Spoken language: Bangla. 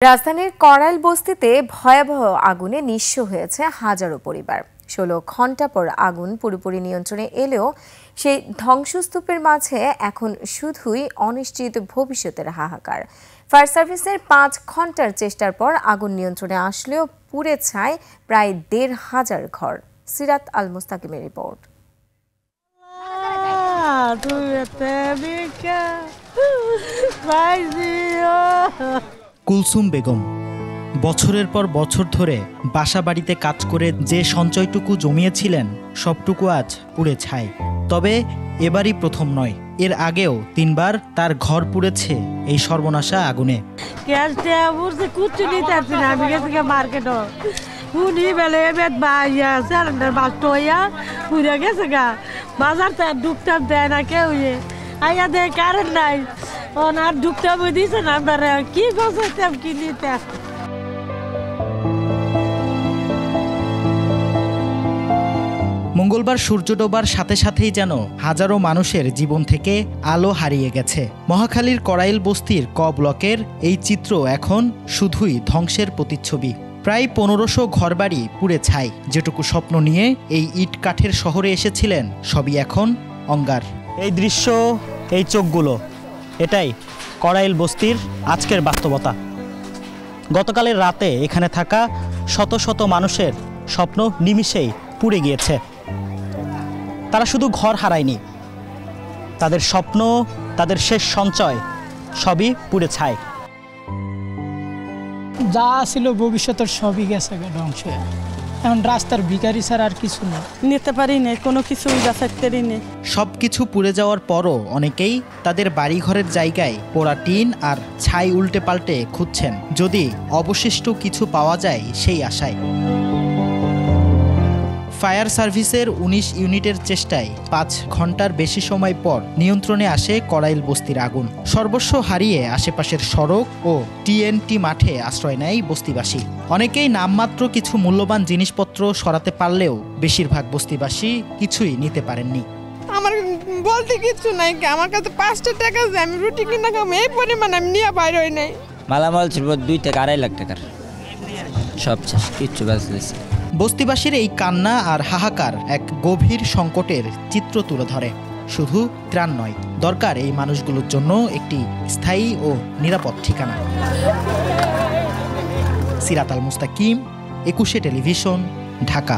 রাজধানীর করাইল বস্তিতে ভয়াবহ আগুনে নিঃস্ব হয়েছে হাজারো পরিবার। 16 ঘন্টা পর আগুন পুরোপুরি নিয়ন্ত্রণে এলেও সেই ধ্বংসস্তূপের মাঝে এখন শুধুই অনিশ্চিত ভবিষ্যতের হাহাকার। ফায়ার সার্ভিসের 5 ঘন্টার চেষ্টার পর আগুন নিয়ন্ত্রণে আসলেও পুড়ে ছাই প্রায় 1,500 ঘর। সিরাত আল মুস্তাকিমের রিপোর্ট। কুলসুম বেগম বছরের পর বছর ধরে বাসা বাড়িতে কাজ করে যে সঞ্চয়টুকু জমিয়েছিলেন সবটুকু আজ পুড়ে ছাই। তবে এবারই প্রথম নয়, এর আগেও 3 বার তার ঘর পুড়েছে এই সর্বনাশা আগুনে। মঙ্গলবার সূর্য ডোবার সাথে সাথেই যেন হাজারো মানুষের জীবন থেকে আলো হারিয়ে গেছে। মহাখালীর করাইল বস্তির ক ব্লকের এই চিত্র এখন শুধুই ধ্বংসের প্রতিচ্ছবি। প্রায় 1500 ঘরবাড়ি পুড়ে ছাই। যেটুকু স্বপ্ন নিয়ে এই ইট কাঠের শহরে এসেছিলেন সবই এখন অঙ্গার। এই দৃশ্য, এই চোখগুলো, এটাই করাইল বস্তির আজকের বাস্তবতা। গতকালের রাতে এখানে থাকা শত শত মানুষের স্বপ্ন নিমিষেই পুড়ে গিয়েছে। তারা শুধু ঘর হারায়নি, তাদের স্বপ্ন, তাদের শেষ সঞ্চয় সবই পুড়ে ছাই। যা ছিল ভবিষ্যতের সবই গেছে ধ্বংস। এখন রাস্তার ভিখারি ছাড়া আর কিছু নেই, নিতে পারি না, কোনো কিছু ফ্যাক্টরি নেই। সব কিছু পুড়ে যাওয়ার পরও অনেকেই তাদের বাড়িঘরের জায়গায় পোড়া টিন আর ছাই উল্টে পাল্টে খুঁজছেন, যদি অবশিষ্ট কিছু পাওয়া যায় সেই আশায়। ফায়ার সার্ভিসের 19 ইউনিটের চেষ্টায় 5 ঘন্টার বেশি সময় পর নিয়ন্ত্রণে আসে করাইল বস্তির আগুন। সর্বস্ব হারিয়ে আশেপাশের সড়ক ও টিএনটি মাঠে আশ্রয় নেয় বস্তিবাসী। অনেকেই নামমাত্র কিছু মূল্যবান জিনিসপত্র সরাতে পারলেও বেশিরভাগ বস্তিবাসী কিছুই নিতে পারেননি। আমার বলতে কিছু নাই, আমার কাছে 5টা টাকা আছে, আমি রুটি কিনা খাবো এই পরিমাণ আমি নিয়ে বাইর হই নাই। মালামাল ছিল 2 থেকে 2.5 লাখ টাকার, সব কিছু বাঁচতেছে। বস্তিবাসীর এই কান্না আর হাহাকার এক গভীর সংকটের চিত্র তুলে ধরে। শুধু ত্রাণ নয়, দরকার এই মানুষগুলোর জন্য একটি স্থায়ী ও নিরাপদ ঠিকানা। সিরাত আল মুস্তাকিম, 21 টেলিভিশন, ঢাকা।